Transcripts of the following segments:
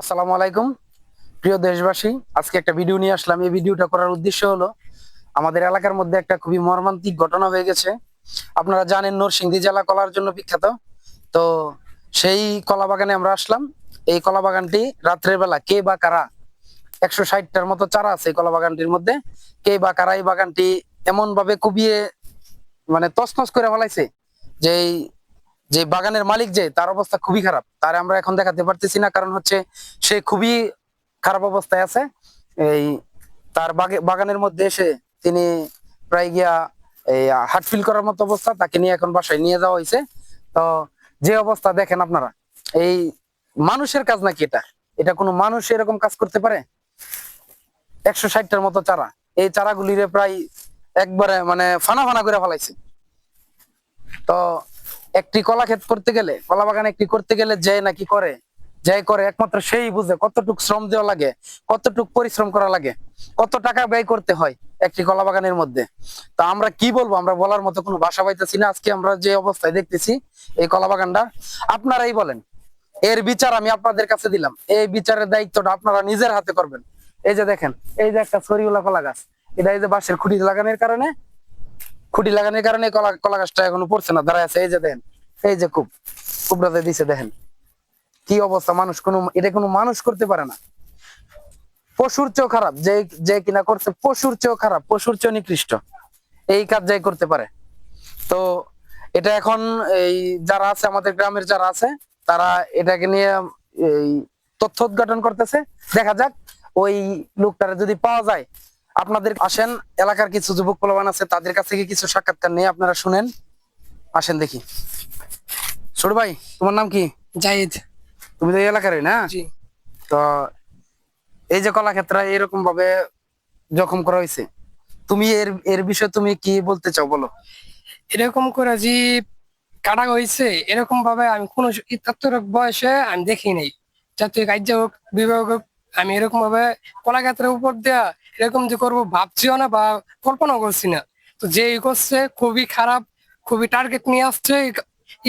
আসসালামু আলাইকুম প্রিয় দেশবাসী, আজকে একটা ভিডিও নিয়ে আসলাম। এই ভিডিওটা করার উদ্দেশ্য হলো আমাদের এলাকার মধ্যে একটা খুবই মর্মান্তিক ঘটনা হয়ে গেছে। আপনারা জানেন নরসিংদী জেলা কলার জন্য বিখ্যাত। তো সেই কলা বাগানে আমরা আসলাম। এই কলা বাগানটি রাত্রের বেলা কে বা কারা, 160টার মতো চারা আছে এই কলা বাগানটির মধ্যে, কে বা কারা এই বাগানটি এমন ভাবে কুবিয়ে মানে তছনছ করে ফেলাইছে যে যে বাগানের মালিক যে তার অবস্থা খুবই খারাপ। তার আমরা এখন দেখাতে পারতেছি না, কারণ হচ্ছে সে খুবই খারাপ অবস্থায় আছে। এই তার বাগানের মধ্যে এসে তিনি প্রায় গিয়া এই হার্ট ফিল করার মতো অবস্থা, তাকে নিয়ে এখন বাসায় নিয়ে যাওয়া হয়েছে। তো যে অবস্থা দেখেন আপনারা, এই মানুষের কাজ নাকি এটা? এটা কোনো মানুষ এরকম কাজ করতে পারে? 160টার মতো চারা, এই চারাগুলিরে প্রায় একবারে মানে ফানা ফানা করে ফেলাইছে। তো একটি কলা ক্ষেত করতে গেলে, কলা বাগান একটি করতে গেলে যে নাকি করে, যাই করে একমাত্র সেই বুঝে কতটুক শ্রম দেওয়া লাগে, কতটুক পরিশ্রম করা লাগে, কত টাকা ব্যয় করতে হয় একটি কলা বাগানের মধ্যে। তা আমরা কি বলবো, আমরা বলার মতো কোনো ভাষা পাইতেছি না। আজকে আমরা যে অবস্থায় দেখতেছি এই কলা বাগানটা, আপনারাই বলেন। এর বিচার আমি আপনাদের কাছে দিলাম, এই বিচারের দায়িত্বটা আপনারা নিজের হাতে করবেন। এই যে দেখেন, এই যে একটা সরিওলা কলা গাছ, এটা এই যে বাঁশের খুঁটি লাগানোর কারণে কলা কলা গাছটা এখনো পড়ছে না, দাঁড়ায় আছে। এই যে দেখেন, এই যে কুবরাতে দিছে, দেখেন কি অবস্থা। মানুষ এটা কোনো মানুষ করতে পারে না। পশুর চেয়েও খারাপ, যে যে কিনা করছে পশুর চেয়েও খারাপ, পশুর চেয়েও নিকৃষ্ট এই কাজ যাই করতে পারে। তো এটা এখন এই যারা আছে, আমাদের গ্রামের যারা আছে, তারা এটাকে নিয়ে এই তথ্য উদ্ঘাটন করতেছে। দেখা যাক ওই লোকটারে যদি পাওয়া যায়। আপনাদের আসেন, এলাকার কিছু যুবক পোলাপান আছে, তাদের কাছ থেকে কিছু সাক্ষাৎকার নিয়ে আপনারা শুনেন। আসেন দেখি। ছোট ভাই, তোমার নাম কি? জাহিদ। তুমি তো এই এলাকারই না? জি। তো এই যে কলাক্ষেত্র এরকম ভাবে জখম করা হয়েছে, তুমি এর এর বিষয়ে তুমি কি বলতে চাও, বলো। এরকম করে যে কাটা হয়েছে এরকম ভাবে আমি কোনো তত্ত্বের বয়সে আমি দেখি নাই। জাতীয় কার্য হোক, বিভাগ হোক, আমি এরকম ভাবে কলাক্ষেত্রের উপর দেয়া এরকম যে করবো ভাবছিও না বা কল্পনা করছি না। তো যে করছে খুবই খারাপ, খুবই টার্গেট নিয়ে আসছে।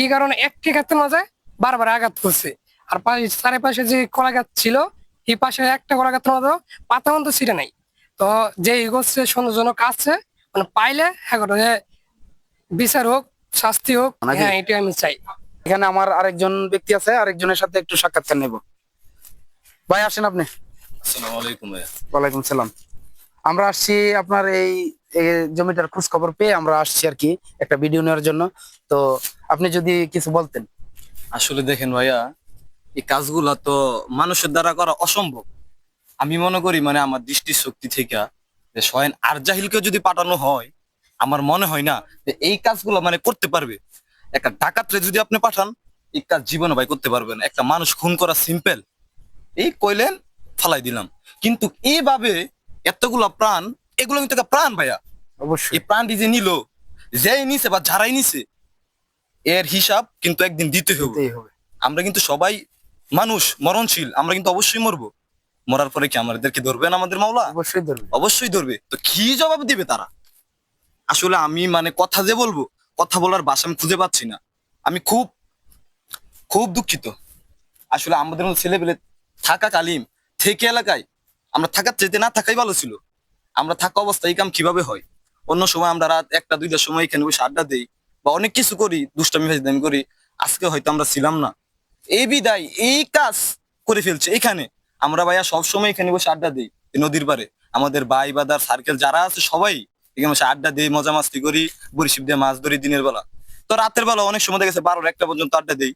এই কারণে একটি ক্ষেত্রের মাঝে বারবার আঘাত করছে। আর চারিপাশে যে কলা গাছ ছিল, এই পাশে একটা কলা গাছের মতো পাতা মতো ছিঁড়ে নাই। তো যে করছে সন্দেহজনক আছে, মানে পাইলে হ্যাঁ বিচার হোক, শাস্তি হোক, নাকি হ্যাঁ এটাই আমি চাই। এখানে আমার আরেকজন ব্যক্তি আছে, আরেকজনের সাথে একটু সাক্ষাৎকার নেব। ভাই আসেন আপনি। আসসালামু আলাইকুম ভাইয়া। ওয়ালাইকুম সালাম। আমরা আসছি আপনার এই এই জমিটার খোঁজ খবর পেয়ে আমরা আসছি আর কি, একটা ভিডিও নেওয়ার জন্য। তো আপনি যদি কিছু বলতেন। আসলে দেখেন ভাইয়া, এই কাজগুলা তো মানুষের দ্বারা করা অসম্ভব। আমি মনে করি মানে আমার দৃষ্টিশক্তি থেকে যে স্বয়ং আরজাহিলকে যদি পাঠানো হয়, আমার মনে হয় না যে এই কাজগুলো মানে করতে পারবে। একটা ডাকাতরে যদি আপনি পাঠান, এই কাজ জীবনে ভাই করতে পারবেন। একটা মানুষ খুন করা সিম্পল, এই কইলেন ফালাই দিলাম। কিন্তু এইভাবে এতগুলা প্রাণ, এগুলো কিন্তু একটা প্রাণ ভাইয়া। অবশ্যই এই প্রাণটি যে নিল, যেই নিছে বা যারাই নিছে, এর হিসাব কিন্তু একদিন দিতে হবে। দিতেই হবে। আমরা কিন্তু সবাই মানুষ, মরণশীল, আমরা কিন্তু অবশ্যই মরবো। মরার পরে কি আমাদেরকে ধরবেন আমাদের মাওলা? অবশ্যই ধরবে। অবশ্যই ধরবে। তো কি জবাব দিবে তারা? আসলে আমি মানে কথা যে বলবো, কথা বলার ভাষা আমি খুঁজে পাচ্ছি না। আমি খুব খুব দুঃখিত। আসলে আমাদের মতো ছেলেপেলে থাকাকালীন থেকে এলাকায় আমরা থাকার চাইতে না থাকাই ভালো ছিল। আমরা থাকা অবস্থায় এই কাম কিভাবে হয়? অন্য সময় আমরা রাত 1টা 2টার সময় এখানে বসে আড্ডা দেই বা অনেক কিছু করি, দুষ্টামি ফাজলামি করি। আজকে হয়তো আমরা ছিলাম না, এই বিদায় এই কাজ করে ফেলছে এখানে। আমরা ভাইয়া সবসময় এখানে বসে আড্ডা দিই এই নদীর পারে। আমাদের ভাই বাদার সার্কেল যারা আছে সবাই এখানে বসে আড্ডা দিই, মজা মাস্তি করি, বড়শিপ দিয়ে মাছ ধরি দিনের বেলা। তো রাতের বেলা অনেক সময় দেখেছে 12টা 1টা পর্যন্ত আড্ডা দিই।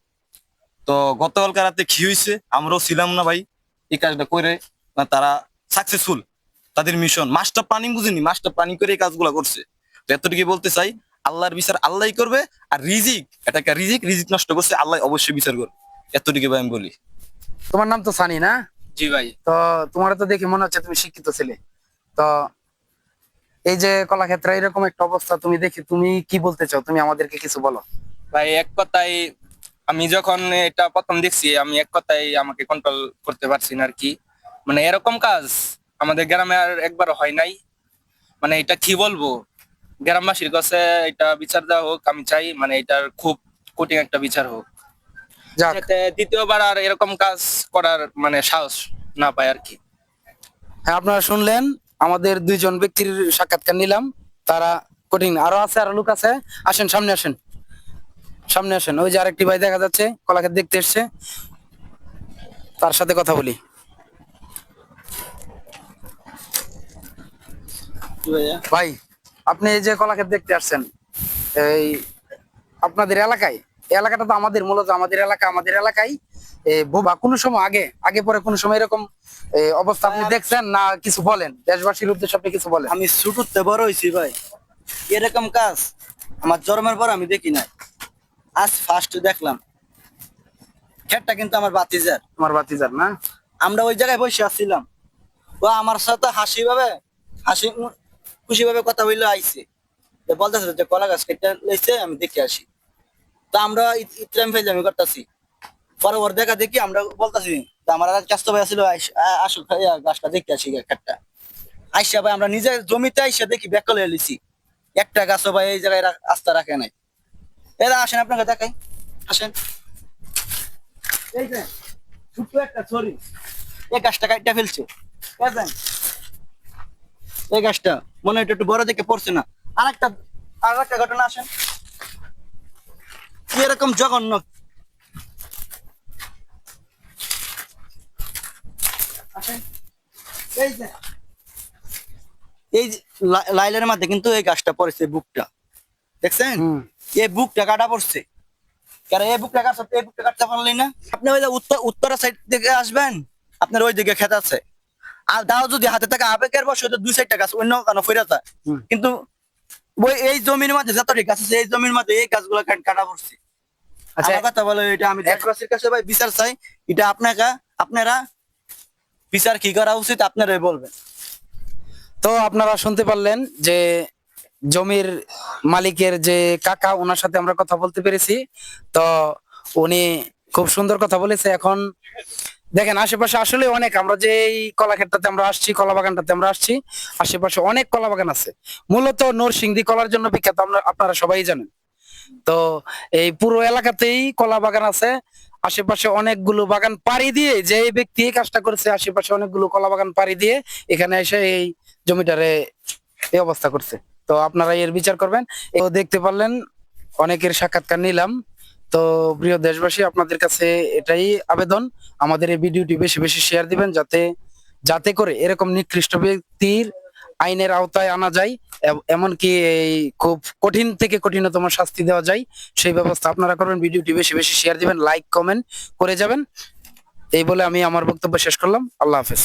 তো গতকালকে রাতে কি হয়েছে, আমরাও ছিলাম না ভাই এই কাজটা করে। না তারা সাকসেসফুল, তাদের মিশন মাস্টার প্ল্যানিং বুঝেনি, মাস্টার প্ল্যানিং করে এই কাজগুলো করছে। তো এতটুকু বলতে চাই, আল্লাহর বিচার আল্লাহই করবে। আর রিজিক, এটা একটা রিজিক, রিজিক নষ্ট করছে আল্লাহ অবশ্যই বিচার করবে। এতটুকু ভাই আমি বলি। তোমার নাম তো সানি না? জি ভাই। তো তোমার তো দেখে মনে হচ্ছে তুমি শিক্ষিত ছেলে। তো এই যে কলাক্ষেত্রে এরকম একটা অবস্থা তুমি দেখি, তুমি কি বলতে চাও, তুমি আমাদেরকে কিছু বলো। ভাই এক কথায় আমি যখন এটা প্রথম দেখছি আমি এক কথায় আমাকে কন্ট্রোল করতে পারছি না আর কি। মানে এরকম কাজ আমাদের গ্রামে আর একবার হয় নাই। মানে এটা কি বলবো, গ্রামবাসীর কাছে এটা বিচার দেওয়া হোক আমি চাই। মানে এটার খুব কঠিন একটা বিচার হোক, যাক, যাতে দ্বিতীয়বার আর এরকম কাজ করার মানে সাহস না পায় আর কি। হ্যাঁ, আপনারা শুনলেন, আমাদের দুইজন ব্যক্তির সাক্ষাৎকার নিলাম। তারা কঠিন, আরো আছে, আরো লোক আছে। আসেন, সামনে আসেন, সামনে আসেন। ওই যে আরেকটি ভাই দেখা যাচ্ছে কলাক্ষেত দেখতে এসছে, তার সাথে কথা বলি। ভাই, আপনি এই যে কলাক্ষেত দেখতে আসছেন, এই আপনাদের এলাকায়, এই এলাকাটা তো আমাদের, মূলত আমাদের এলাকা, আমাদের এলাকায় বা কোনো সময় আগে আগে পরে কোনো সময় এরকম অবস্থা আপনি দেখছেন না? কিছু বলেন, দেশবাসীর উদ্দেশ্যে আপনি কিছু বলেন। আমি ছোটতে বড় হয়েছি ভাই, এরকম কাজ আমার জন্মের পর আমি দেখি নাই, আজ ফার্স্ট দেখলাম। খেটটা কিন্তু আমার বাতিজার, তোমার বাতিজার না? আমরা ওই জায়গায় বসে আসছিলাম, ও আমার সাথে হাসি খুশি ভাবে কথা বললে আইছে, বলতেছে যে কলা গাছ কেটে লইছে, আমি দেখে আসি। তো আমরা ইত্রাম ফেজামি করতেছি, পরে ওর দেখা দেখি আমরা বলতেছি আমার আর চাস্ত ভাই আসছিল, আসল গাছটা দেখতে আসি, খেটটা আইসা ভাই আমরা নিজের জমিতে আইসা দেখি ব্যাকল লিছি, একটা গাছও ভাই এই জায়গায় আস্থা রাখে নাই। এরা আসেন, আপনাকে দেখাই, আসেন। এই যে ছোট্ট একটা ছড়ি, এই গাছটা কাটটা ফেলছে, বুঝলেন? এই গাছটা মনে হয় একটু বড় দেখে পড়ছে না। আর একটা ঘটনা, আসেন, কি এরকম জঘন্য। আসেন, এই যে লাইলের মধ্যে কিন্তু এই গাছটা পড়েছে, বুকটা দেখছেন? হুম। এই বুকটা কাটা পড়ছে, কারণ এই বুকটা কাটতে পারলেন না। আপনি ওই যে উত্তরা সাইড থেকে আসবেন, আপনার ওই দিকে খেত আছে, আর দাও যদি হাতে থাকে আবেগের বসে তো 2-4টা গাছ অন্য কেন ফিরে যায়, হুম। কিন্তু ওই এই জমির মধ্যে যতটি গাছ আছে এই জমির মধ্যে এই গাছগুলো কাটা পড়ছে। আচ্ছা, আমার কথা বলো, এটা আমি দেশবাসীর কাছে ভাই বিচার চাই, এটা আপনারা বিচার কি করা উচিত আপনারাই বলবেন। তো আপনারা শুনতে পারলেন যে জমির মালিকের যে কাকা, ওনার সাথে আমরা কথা বলতে পেরেছি। তো উনি খুব সুন্দর কথা বলেছে। এখন দেখেন, আশেপাশে আসলে অনেক, আমরা যে এই কলা ক্ষেতটাতে আমরা আসছি, কলা বাগানটাতে আমরা আসছি, আশেপাশে অনেক কলা বাগান আছে। মূলত নরসিংদী কলার জন্য বিখ্যাত, আপনারা সবাই জানেন। তো এই পুরো এলাকাতেই কলা বাগান আছে। আশেপাশে অনেকগুলো বাগান পাড়ি দিয়ে, যে এই ব্যক্তি এই কাজটা করেছে, আশেপাশে অনেকগুলো কলা বাগান পাড়ি দিয়ে এখানে এসে এই জমিটারে এই অবস্থা করছে। তো আপনারা এর বিচার করবেন। তো দেখতে পারলেন, অনেকের সাক্ষাৎকার নিলাম। তো প্রিয় দেশবাসী, আপনাদের কাছে এটাই আবেদন, আমাদের এই ভিডিওটি বেশি বেশি শেয়ার দিবেন, যাতে করে এরকম নিকৃষ্ট ব্যক্তির আইনের আওতায় আনা যায়, এমনকি এই খুব কঠিন থেকে কঠিনতম শাস্তি দেওয়া যায়, সেই ব্যবস্থা আপনারা করবেন। ভিডিওটি বেশি বেশি শেয়ার দিবেন, লাইক কমেন্ট করে যাবেন। এই বলে আমি আমার বক্তব্য শেষ করলাম। আল্লাহ হাফেজ।